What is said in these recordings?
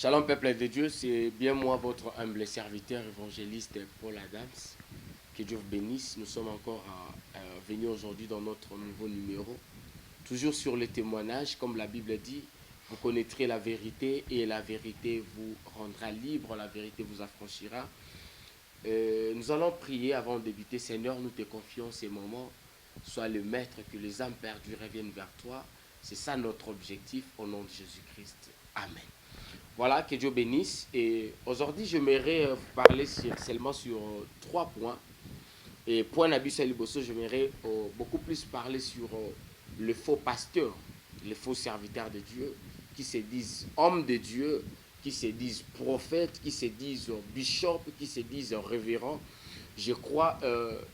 Shalom peuple de Dieu, c'est bien moi votre humble serviteur évangéliste Paul Adams. Que Dieu vous bénisse. Nous sommes encore venus aujourd'hui dans notre nouveau numéro. Toujours sur le témoignage, comme la Bible dit, vous connaîtrez la vérité et la vérité vous rendra libre, la vérité vous affranchira. Nous allons prier avant de débuter. Seigneur, nous te confions ces moments. Sois le maître, que les âmes perdues reviennent vers toi. C'est ça notre objectif au nom de Jésus-Christ. Amen. Voilà, que Dieu bénisse. Et aujourd'hui, j'aimerais vous parler seulement sur 3 points. Et point Nabi Saliboso, j'aimerais beaucoup plus parler sur le faux pasteur, les faux serviteurs de Dieu, qui se disent hommes de Dieu, qui se disent prophètes, qui se disent bishops, qui se disent révérends. Je crois,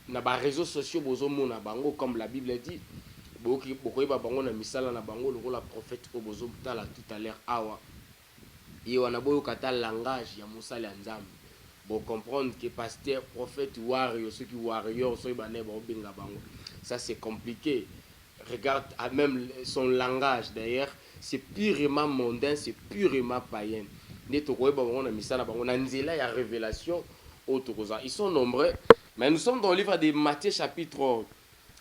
dans les réseaux sociaux, comme la Bible dit, beaucoup de misala na bango la prophète tout à l'heure awa. Et on a beau kata langage ya musala nzambe. Bon comprendre que pasteur, prophète, warrior, ceux qui warrior, ceux qui bané benga bango. Ça c'est compliqué. Regarde même son langage d'ailleurs, c'est purement mondain, c'est purement païen. Ils sont nombreux, mais nous sommes dans le livre de Matthieu chapitre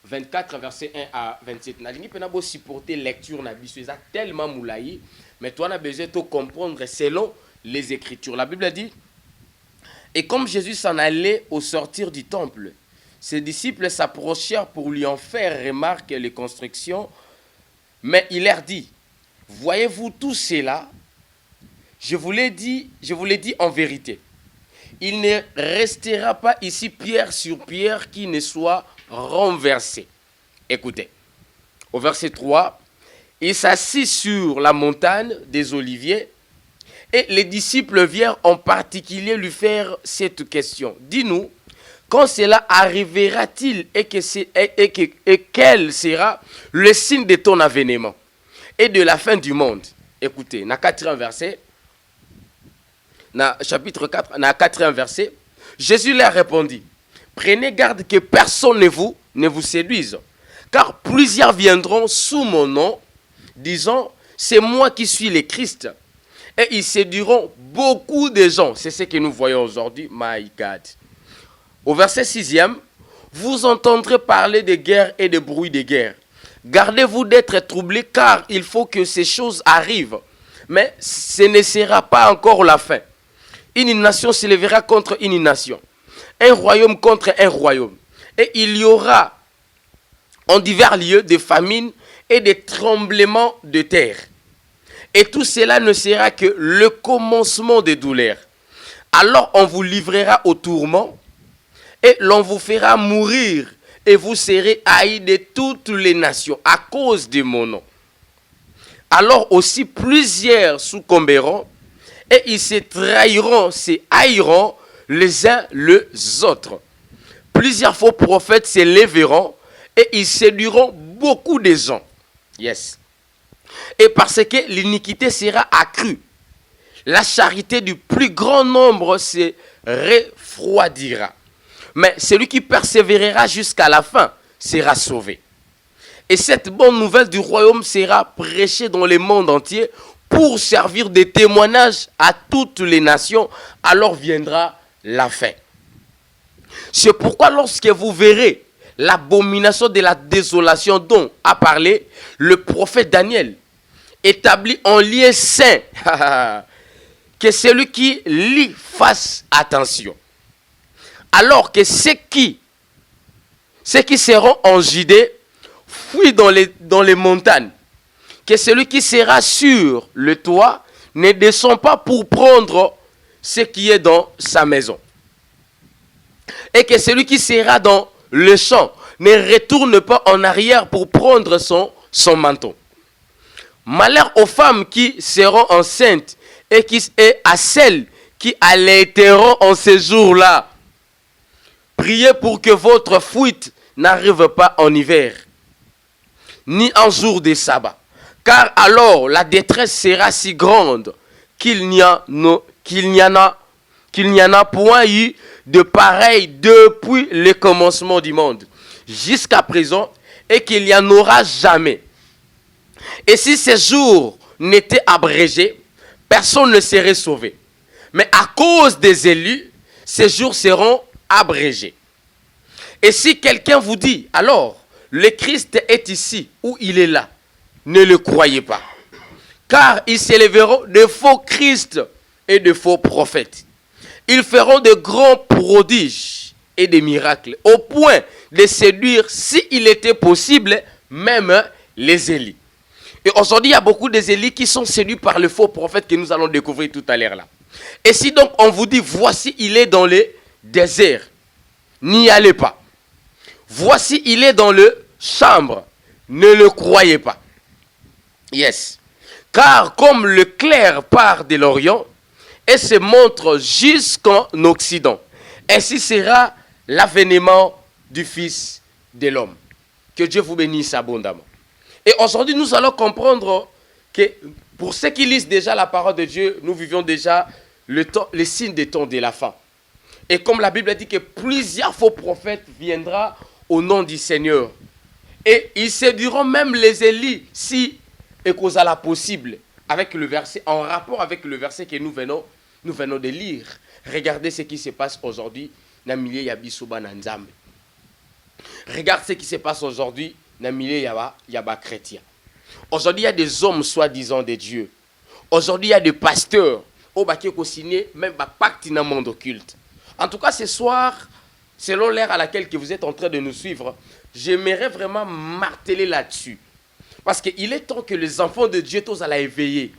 24 verset 1 à 27. Nalingi pena bo supporter lecture na biso eza tellement moulayi, mais toi on a besoin de comprendre selon les Écritures. La Bible dit: et comme Jésus s'en allait au sortir du temple, ses disciples s'approchèrent pour lui en faire remarquer les constructions, mais il leur dit: voyez-vous tout cela? Je vous l'ai dit en vérité. Il ne restera pas ici pierre sur pierre qui ne soit renversé. Écoutez, au verset 3, il s'assit sur la montagne des Oliviers et les disciples virent en particulier lui faire cette question. Dis-nous, quand cela arrivera-t-il et quel sera le signe de ton avènement et de la fin du monde? Écoutez, dans le 4e verset, dans chapitre 4, dans le 4e verset, Jésus leur répondit: prenez garde que personne ne vous séduise, car plusieurs viendront sous mon nom, disant: c'est moi qui suis le Christ. Et ils séduiront beaucoup de gens. C'est ce que nous voyons aujourd'hui. My God. Au verset 6e, vous entendrez parler de guerre et de bruit de guerre. Gardez-vous d'être troublés, car il faut que ces choses arrivent. Mais ce ne sera pas encore la fin. Une nation se lèvera contre une nation, un royaume contre un royaume. Et il y aura en divers lieux des famines et des tremblements de terre. Et tout cela ne sera que le commencement des douleurs. Alors on vous livrera au tourment et l'on vous fera mourir et vous serez haïs de toutes les nations à cause de mon nom. Alors aussi plusieurs succomberont et ils se trahiront, se haïront les uns les autres. Plusieurs faux prophètes se lèveront et ils séduiront beaucoup de gens. Yes. Et parce que l'iniquité sera accrue, la charité du plus grand nombre se refroidira. Mais celui qui persévérera jusqu'à la fin sera sauvé. Et cette bonne nouvelle du royaume sera prêchée dans le monde entier pour servir de témoignage à toutes les nations. Alors viendra la fin. C'est pourquoi lorsque vous verrez l'abomination de la désolation dont a parlé le prophète Daniel, établi en lieu saint, que celui qui lit fasse attention. Alors que ceux qui seront en Judée fuient dans les montagnes. Que celui qui sera sur le toit ne descend pas pour prendre ce qui est dans sa maison. Et que celui qui sera dans le champ ne retourne pas en arrière pour prendre son manteau. Malheur aux femmes qui seront enceintes et à celles qui allaiteront en ces jours-là. Priez pour que votre fuite n'arrive pas en hiver, ni en jour de sabbat. Car alors la détresse sera si grande qu'il n'y en a point eu de pareil depuis le commencement du monde jusqu'à présent, et qu'il n'y en aura jamais. Et si ces jours n'étaient abrégés, personne ne serait sauvé. Mais à cause des élus, ces jours seront abrégés. Et si quelqu'un vous dit, alors, le Christ est ici ou il est là, ne le croyez pas. Car ils s'élèveront de faux Christ et de faux prophètes. Ils feront de grands prodiges et des miracles, au point de séduire, s'il était possible, même les élites. Et aujourd'hui, il y a beaucoup des élites qui sont séduits par le faux prophète que nous allons découvrir tout à l'heure là. Et si donc on vous dit, voici, il est dans le désert, n'y allez pas. Voici, il est dans le chambre, ne le croyez pas. Yes. Car comme le clair part de l'Orient et se montre jusqu'en Occident, ainsi sera l'avènement du Fils de l'homme. Que Dieu vous bénisse abondamment. Et aujourd'hui, nous allons comprendre que pour ceux qui lisent déjà la parole de Dieu, nous vivions déjà les signes des temps de la fin. Et comme la Bible dit que plusieurs faux prophètes viendront au nom du Seigneur. Et ils séduiront même les élites si et cause à la possible avec le verset, en rapport avec le verset que nous venons de lire. Regardez ce qui se passe aujourd'hui dans le milieu Yabisoba Nanzambe. Regarde ce qui se passe aujourd'hui dans le milieu Yaba chrétien. Aujourd'hui, il y a des hommes soi-disant de Dieu. Aujourd'hui, il y a des pasteurs qui ont signé même un pacte dans le monde occulte. En tout cas, ce soir, selon l'ère à laquelle vous êtes en train de nous suivre, j'aimerais vraiment marteler là-dessus. Parce qu'il est temps que les enfants de Dieu tous à la éveiller.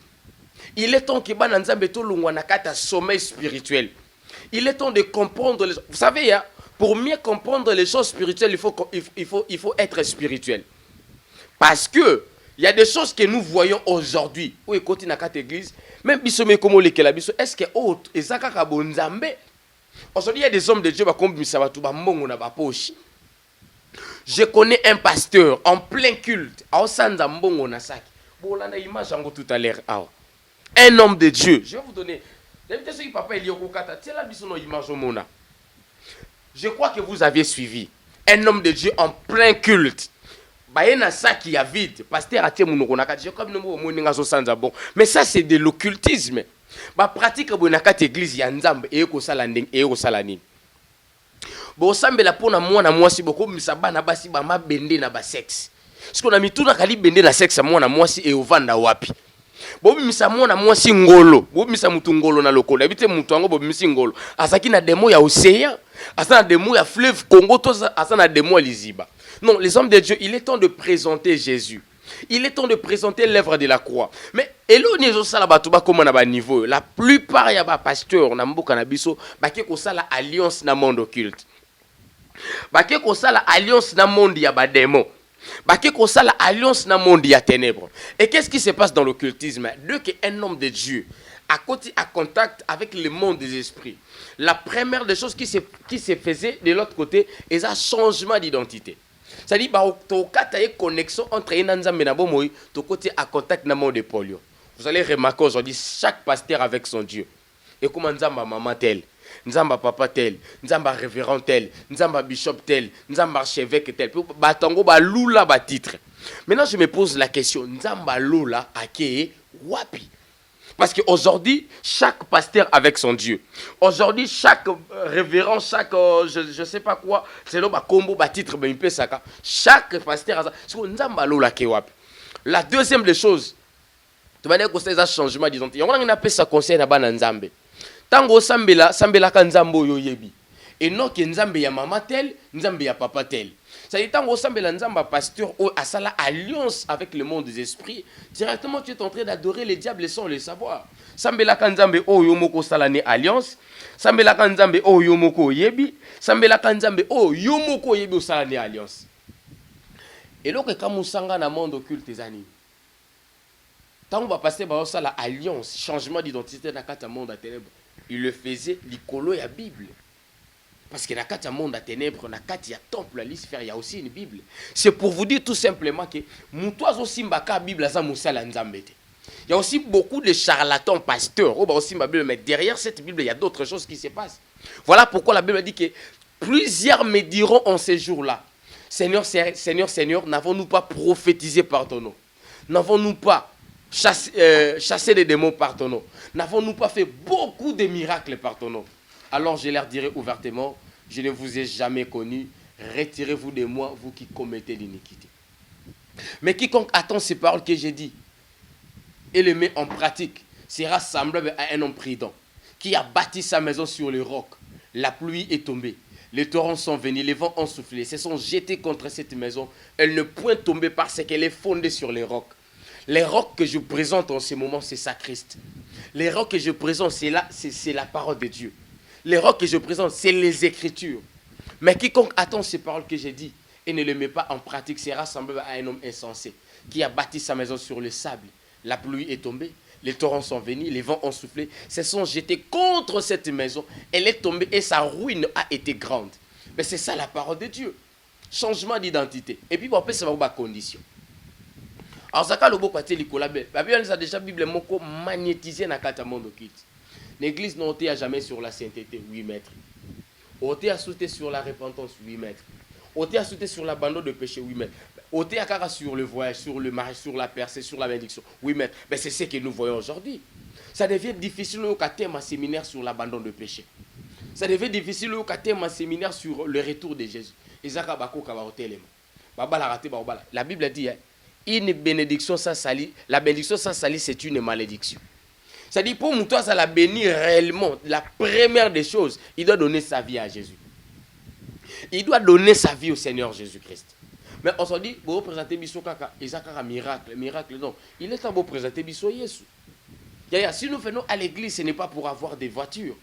Il est temps que un sommeil spirituel. Il est temps de comprendre les choses. Vous savez, pour mieux comprendre les choses spirituelles, il faut être spirituel. Parce que il y a des choses que nous voyons aujourd'hui. Où écoutez dans cette église, même bisomé comme le kelabiso, est-ce que autre et ça bonzambe. Aujourd'hui, il y a des hommes de Dieu comme Misabatu Bambongo na baposhi. Je connais un pasteur en plein culte. Un homme de Dieu. Je vais vous donner. Je crois que vous avez suivi. Un homme de Dieu en plein culte. Mais ça, c'est de l'occultisme. Pratique église bosambela pona mwana mwasi boko misabana basi ba mabende na ba sexe. Siko na mituna kali bende na sexe mwana mwasi e ovanda wapi. Bobi misa mwana mwasi ngolo, bobi misa mutu ngolo na lokolo. Habite mutu ango bobi misi ngolo. Asaki na demo ya océan, asa na demo ya fleuve Congo, asa na demo ya Liziba. Non, les hommes de Dieu, il est temps de présenter Jésus. Il est temps de présenter l'œuvre de la croix. Mais la plupart ya ba pasteurs na mboka na biso ba ke ko sala alliance na monde occulte. Bake ko sala alliance na monde ya ba démon. Bake ko sala alliance na monde ya ténèbres. Et qu'est-ce qui se passe dans l'occultisme? Dès qu'un homme de Dieu a contact avec le monde des esprits, la première des choses qui se faisait de l'autre côté est un changement d'identité. C'est-à-dire qu'il y a une connexion entre Nzambe et Bomoï, ton côté à contact dans le monde de polio. Vous allez remarquer aujourd'hui chaque pasteur avec son Dieu. Et comment Nzamba maman tel, Nzamba papa tel, Nzamba révérend tel, Nzamba bishop tel, Nzamba archevêque tel. Batango ba lula ba titre. Maintenant je me pose la question, Nzamba lula ake wapi? Parce qu'aujourd'hui, chaque pasteur avec son Dieu. Aujourd'hui, chaque révérend, chaque, je ne sais pas quoi, c'est là, combo, titre, chaque pasteur a ça. La deuxième des choses, tu vas dire que c'est un changement d'identité. On a appelé ça conseil à Nzambe. Tango Sambela, Sambela Kanzambo Yoyebi. Et non que Nzambe ya maman tel, Nzambe ya papa tel. Ça dit, tant Sambela Nzamba pasteur à ça alliance avec le monde des esprits, directement tu es en train d'adorer les diables sans le savoir. Sambela Kanzambe o yomoko salane alliance, Sambela Kanzambe o yomoko yebi, Sambela Kanzambe o yomoko yebi o salane alliance. Et donc quand musanga na monde occulte zani. Tant on va passer par ça la alliance, changement d'identité dans le monde à ténèbres, il le faisait l'icolo et la Bible. Parce que dans le monde à ténèbres, dans le temple à l'isphère, il y a aussi une Bible. C'est pour vous dire tout simplement que Moutouaz aussi mbaka Bible à Moussala Nzambete. Il y a aussi beaucoup de charlatans pasteurs. Mais derrière cette Bible, il y a d'autres choses qui se passent. Voilà pourquoi la Bible dit que plusieurs me diront en ces jours-là, Seigneur, Seigneur, Seigneur, n'avons-nous pas prophétisé par ton nom? N'avons-nous pas chasser des démons par ton nom? N'avons-nous pas fait beaucoup de miracles par ton nom? Alors je leur dirai ouvertement, je ne vous ai jamais connu, retirez-vous de moi, vous qui commettez l'iniquité. Mais quiconque attend ces paroles que j'ai dit et les met en pratique sera semblable à un homme prudent qui a bâti sa maison sur le roc. La pluie est tombée, les torrents sont venus, les vents ont soufflé, se sont jetés contre cette maison. Elle ne point tombée parce qu'elle est fondée sur les rocs. Les rocs que je présente en ce moment, c'est ça Christ. Les rocs que je présente, c'est la parole de Dieu. Les rocs que je présente, c'est les Écritures. Mais quiconque attend ces paroles que j'ai dit et ne les met pas en pratique sera semblable à un homme insensé qui a bâti sa maison sur le sable. La pluie est tombée, les torrents sont venus, les vents ont soufflé, se sont jetés contre cette maison. Elle est tombée et sa ruine a été grande. Mais c'est ça la parole de Dieu. Changement d'identité. Et puis, on peut savoir ma condition. Alors, ça, quand le beau côté, la Bible a déjà Bible magnétisé dans le monde. L'église n'a été jamais sur la sainteté, 8 mètres. Ôté à sauter sur la repentance, 8 mètres. Ôté à sauter sur l'abandon de péché, 8 mètres. Ôté à sur le voyage, sur le mariage, sur la percée, sur la bénédiction, 8 mètres. Mais c'est ce que nous voyons aujourd'hui. Ça devient difficile au thème un séminaire sur l'abandon de péché. Ça devient difficile au thème un séminaire sur le retour de Jésus. La Bible dit, une bénédiction sans salir, la bénédiction sans salir, c'est une malédiction. C'est-à-dire, pour toi, ça la bénir réellement. La première des choses, il doit donner sa vie à Jésus. Il doit donner sa vie au Seigneur Jésus-Christ. Mais on se dit, vous présentez Bissot Kaka, il y a un miracle, non. Il est temps de présenter Bissot Yesu. Si nous venons à l'église, ce n'est pas pour avoir des voitures.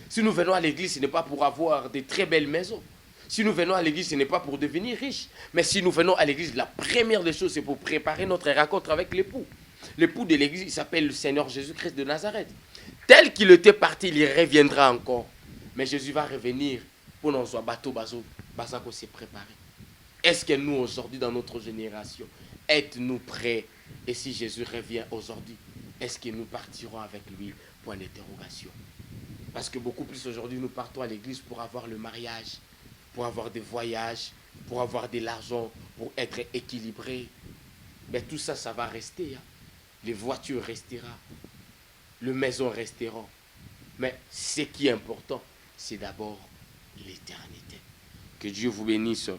Si nous venons à l'église, ce n'est pas pour avoir de très belles maisons. Si nous venons à l'église, ce n'est pas pour devenir riches. Mais si nous venons à l'église, la première des choses, c'est pour préparer notre rencontre avec l'époux. L'époux de l'église, il s'appelle le Seigneur Jésus-Christ de Nazareth. Tel qu'il était parti, il reviendra encore. Mais Jésus va revenir pour nous bateau qu'on s'est préparé. Est-ce que nous, aujourd'hui, dans notre génération, êtes-nous prêts? Et si Jésus revient aujourd'hui, est-ce que nous partirons avec lui? Point d'interrogation. Parce que beaucoup plus aujourd'hui, nous partons à l'église pour avoir le mariage, pour avoir des voyages, pour avoir de l'argent, pour être équilibré. Mais tout ça, ça va rester. Hein. Les voitures resteront, les maisons resteront. Mais ce qui est important, c'est d'abord l'éternité. Que Dieu vous bénisse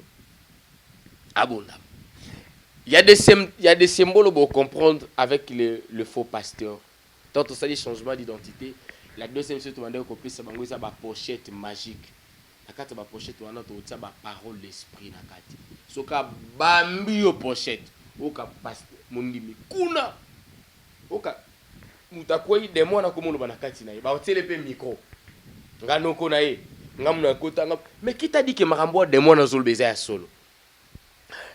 abondamment. Il y a des symboles pour comprendre avec le faux pasteur. Quand on dit changement d'identité, la deuxième chose, on a compris, c'est une pochette magique. La pochette, on a une parole d'esprit. So ka bambi pochette, o ka mundimi kuna. Oka mutakwei demo na komono banakati na ye ba otele pe micro ngano ko na ye ngamna kota ngam. Mais qui t'a dit que marambo demo na zolo beza ya solo?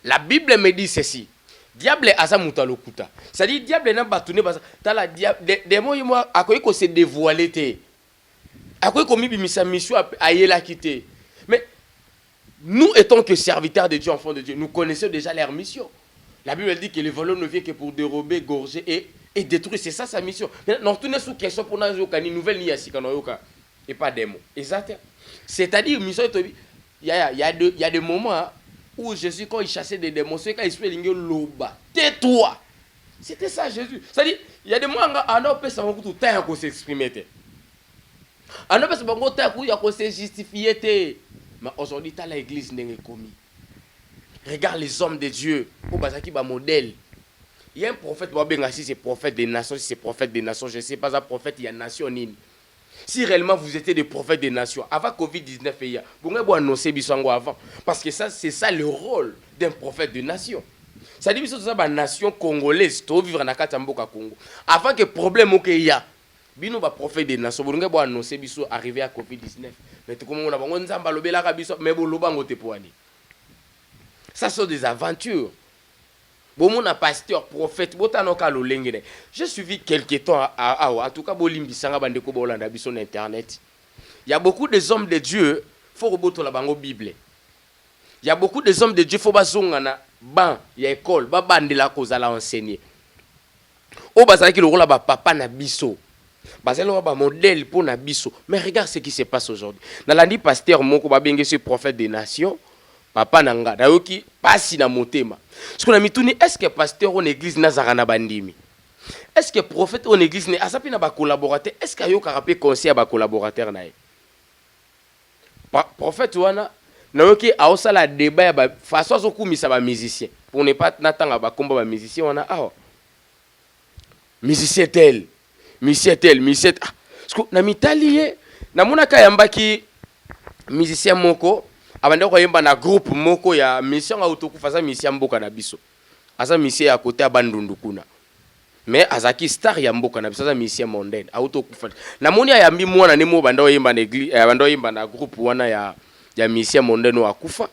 La Bible me dit ceci, diable asa mutalokuta, ça dit diable na batune basa tala diable demo yimo akoyi ko se dévoiler te, akoyi ko mibimisa mission ayela kité. Mais nous étant que serviteurs de Dieu, enfants de Dieu, nous connaissons déjà leur mission. La Bible dit que le voleur ne vient que pour dérober, gorger et détruire. C'est ça sa mission. Non, tout n'est sous question pour nous une nouvelle ni et pas des mots. Exact. C'est-à-dire, il y a des moments où Jésus, quand il chassait des démons, c'est quand il se fait l'oba. Tais-toi. C'était ça Jésus. C'est-à-dire, il y a des moments où on peut savoir tout le temps qu'on s'exprimer. On peut savoir tout le temps qu'on s'est justifié. Mais aujourd'hui, tu as l'église n'est commis. Regarde les hommes de Dieu. Au Bazaki, modèle. Il y a un prophète, si c'est prophète des nations, si c'est prophète des nations, je ne sais pas, un prophète, il y a une nation. Si réellement vous étiez des prophètes des nations, avant Covid-19, vous pouvez annoncer Bissango avant. Parce que ça, c'est ça le rôle d'un prophète de nation. Ça dit que c'est une nation congolaise, qui vivre dans le Congo. Avant que le problème qu'il y a, bino ba prophète des nations, vous pouvez annoncer Bisso arrivé à Covid-19. Mais tout comme on a dit, mais vous l'avez dit. Ça sont des aventures. Bon, mon pasteur, prophète, j'ai suivi quelques temps en tout cas, sur Internet. Il y a beaucoup des hommes de Dieu, il faut reboter la Bible. Il y a beaucoup des hommes de Dieu, il faut bazongana ban, il y a école, ba bande la cause à enseigner. Au bazar qui le rôle ba papa na biso. Bazalo ba modèle pour na biso. Mais regarde ce qui se passe aujourd'hui. Dans l'année pasteur moko ba bengue ce prophète des nations. Papa nanga dayoki pasi na motema. Ce qu'on a mis tout est-ce que pasteur en église nazara na bandimi? Est-ce que prophète en église ne asapi na ba collaborateur? Est-ce qu'il y a un conseil à ba collaborateur na? Prophète wana na yoki aosala débat ya ba façon azokumisa ba musicien pour ne pas natanga ba komba ba musicien wana awa. Musicien tel, musicien tel, musicien ah, na mitali ye na monaka yambaki musicien moko abanda ko yemba na groupe moko ya mission autokufa za musicien mboka na biso. Asa musicien à côté ya bandundu kuna. Mais azaki star ya mboka na biso za musicien mondaine autokufa. Na moni ayambi mwana nemo banda yemba na église banda yemba na groupe wana ya musicien mondaine akufa.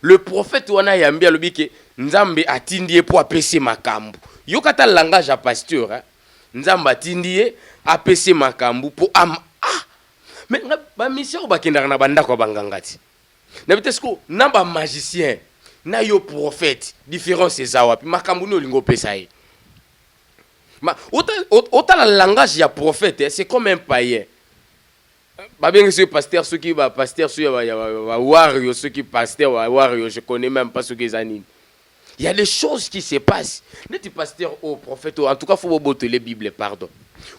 Le prophète wana yambi alobi ke Nzambe atindie po apesi makambu. Yokata langage ya pasteur hein. Nzambe atindie apesi makambu po am ah. Mais ba mission bakendaka na banda ko bangangati. Na bitesko na ba magicien na yo prophète différence eza wapi makambu ni olingo pesa ye. Ma autant le langage ya prophète c'est comme un païen. Ba bien ce pasteur ceux qui va pasteur ceux va wario ceux qui pasteur va wario je connais même pas ce qu'ils animent. Il y a des choses qui se passent. Net pasteur au prophète en tout cas faut botter les bibles pardon.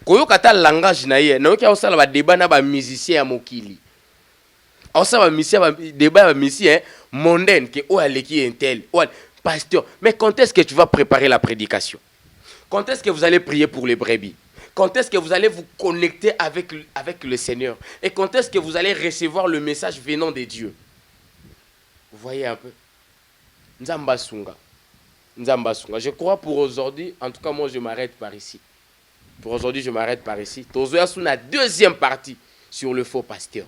Koyo kata langage na ye na yoki osala ba débat na ba musicien ya mokili. Osala ba musicien ba débat ba musicien mondaine que o aleki intel. Pasteur, mais quand est-ce que tu vas préparer la prédication? Quand est-ce que vous allez prier pour les brebis? Quand est-ce que vous allez vous connecter avec le Seigneur? Et quand est-ce que vous allez recevoir le message venant de Dieu? Vous voyez un peu? Nzamba Sunga. Nzamba Sunga. Je crois pour aujourd'hui, en tout cas moi je m'arrête par ici. Pour aujourd'hui je m'arrête par ici. Tozoya sous la deuxième partie sur le faux pasteur.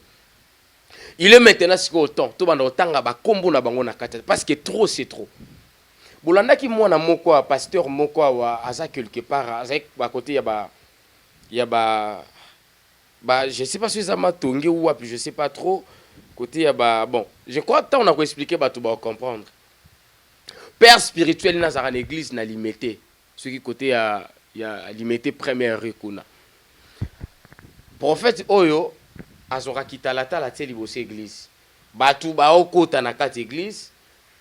Il est maintenant ce qu'au temps. Tout le monde a combo na bango na kata. Parce que trop c'est trop. Bolanda ki mwana moko pasteur moko wa aza quelque part avec à côté il y a je sais pas si ça m'a tongué ou puis je sais pas trop côté il y a bon je crois que on a expliqué ba tout ba comprendre père spirituel na za l'église na limité ce qui côté il y a limité première rue kuna prophète oyo azora kitalata la teli bosse église ba tout ba okota na kati église.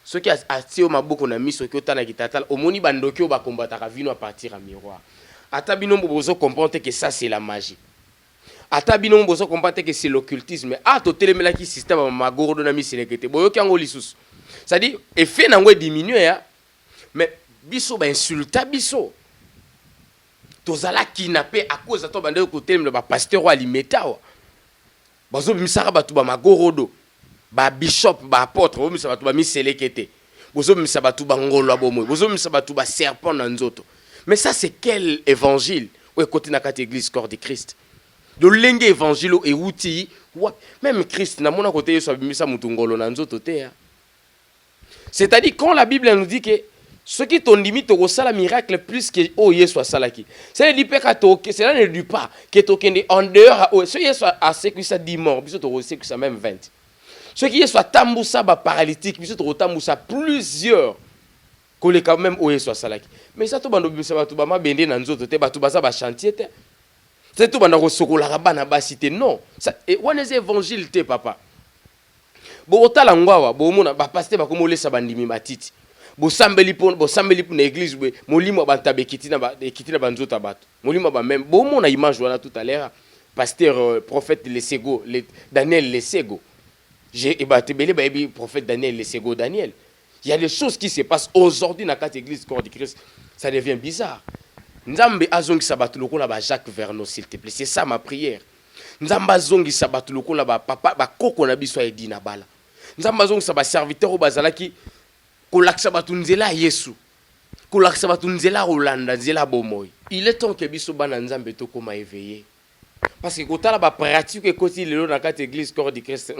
Ce qui a attiré ma beaucoup na mis ce qui otana kitatal omoni bandoki ba combattre vino à partir à miroir. Ata binombo bozo comprendre que ça c'est la magie. Ata binombo bozo comprendre que c'est l'occultisme. Ah to telemela ki système magoro na mis selekete. Boyoki ngo lisusu. Ça dit effet na ngo diminuer ya. Mais biso ba insulta biso. Tozala kidnappé à cause de to bande ko telemela ba pasteur wa limeta wa. Bazo bimisaka batu ba magorodo. Ba bishop ba apôtre bo misaba tu ba miselekete bozo misaba tu ba ngolo bomo bozo misaba tu ba serpent na nzoto. Mais ça c'est quel évangile ou côté na kati église corps de Christ de lenge évangile et outil même Christ na mona côté yeso abimisa mutu ngolo na nzoto te. C'est-à-dire quand la Bible nous dit que ceux qui t'ont limite au sala miracle plus que oh yeso salaki c'est dit peka to que cela ne dit pas que to kende en dehors oh ce yeso a ce que ça dit mort biso to sait que ça même 20. Ceux qui sont tamboussa paralytique, ils sont tamboussa plusieurs collègues quand même au soit salaki. Mais ça tout bando bisa batu ba mabende na nzoto te batu baza ba chantier te. C'est tout bando sokola rabana ba cité non. Ça et on est évangile te papa. Bo otala ngwawa bo mona ba pasteur ba komo lesa bandimi matiti. Bo sambeli pon na église be molimo ba ntabe kitina ba nzoto batu. Molimo ba même bo mona image wana tout à l'heure pasteur prophète Lesego Daniel Lesego. J'ai ébattu prophète Daniel, le second Daniel. Il y a des choses qui se passent aujourd'hui dans cette église corps de Christ. Ça devient bizarre. Nzambe azongi sabatu lokola ba Jacques Vernon s'il te plaît. C'est ça ma prière. Nzambe azongi sabatu lokola ba papa ba koko na biso edi na bala. Nzambe azongi sabatu serviteur o bazalaki kolakisa batu nzela Yesu. Kolakisa batu nzela Rolanda nzela bomoy. Il est temps que biso bana Nzambe to koma éveillé. Parce que quand on a pratique et quand il est dans la église corps de Christ,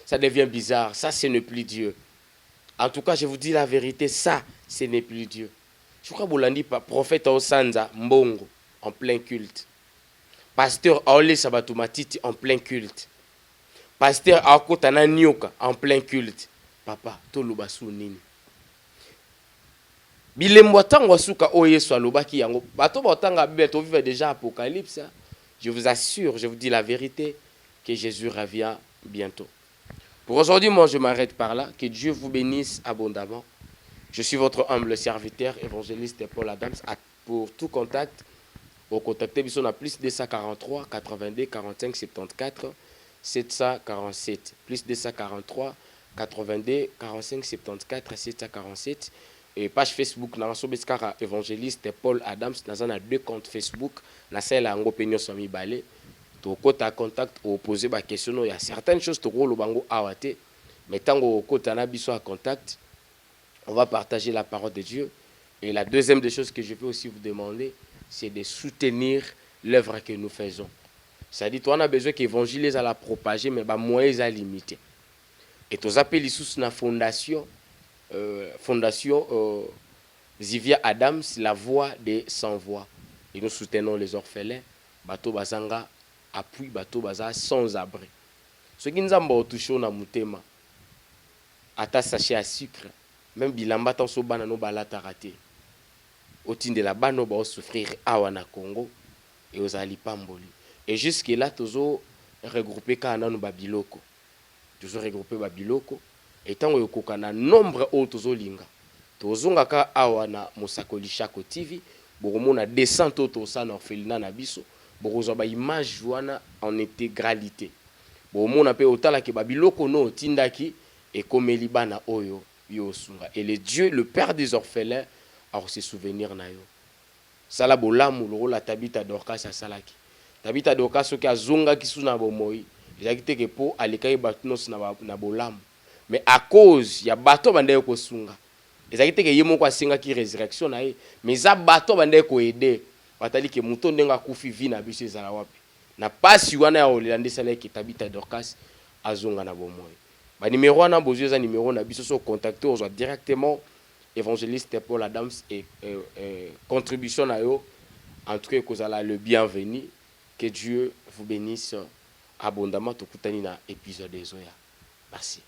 ça devient bizarre. Ça, ce n'est plus Dieu. En tout cas, je vous dis la vérité, ça, ce n'est plus Dieu. Je crois que vous l'avez dit, prophète Osanza, Mbongo, en plein culte. Pasteur Aole Sabatumatiti, en plein culte. Pasteur Akotana Nyoka, en plein culte. Papa, Tolubasu Nini. Bilembotan wasuka oye swalobaki yango. Bato botanga Bible to vive déjà Apocalypse. Je vous assure, je vous dis la vérité, que Jésus revient bientôt. Pour aujourd'hui, moi je m'arrête par là. Que Dieu vous bénisse abondamment. Je suis votre humble serviteur, évangéliste Paul Adams. À pour tout contact, au contacter biso na plus 243 82 45 74 747 plus 243 82 45 74 747 et page Facebook na sobeskara évangéliste Paul Adams naza na 2 comptes Facebook na sala yango pe nyonso mibale to kota contact au poser ba question il y a certaines choses to rolo bango awate mais tango kota na biso à contact on va partager la parole de Dieu. Et la deuxième des choses que je peux aussi vous demander, c'est de soutenir l'œuvre que nous faisons. C'est-à-dire, on a besoin qu'évangile à la propager, mais les moyens sont limités. Et tous appels sous la fondation, Zivia Adams, la voix des sans-voix. Et nous soutenons les orphelins, bateau bazanga, appui bateau baza sans abri. Ce qui nous a touché na mutema, ata sachet à sucre, même bilamba tan so bana no balata raté. Au tin de la bano ba souffrir awa na Congo et aux alipamboli. Et jusque là tozo regrouper kana no babiloko. Tozo regrouper babiloko et tant yokoka na nombre o tozo linga. Tozonga ka awa na Mosakoli Shako TV, bokomona descente to sa na orphelinat na biso, bokozwa ba image wana en intégralité. Bokomona pe otala ke babiloko no tindaki et komeli bana oyo yo sunga. Et le Dieu, le Père des orphelins, a se souvenir na yo. Sala bolamu lo la Tabita Dorcas a salaki. Tabita Dorcas so ki azonga ki suna bomoi, ezaki te ke po alikai batnos na bolamu. Mais à cause ya bato bande ko sunga. Ezaki te ke yemo ko asinga ki résurrection na ye, mais za bato bande ko aider. Batali ke muto ndenga kufi vi na biso ezala wapi. Na pasi wana ya olanda sala ki Tabita Dorcas azonga na bomoi. Ba numéro wana bozo za numéro na biso so contacter on directement évangéliste Paul Adams et contribution à eux, en tout cas, que le bienvenu, que Dieu vous bénisse abondamment tout na épisode de Zoya. Merci.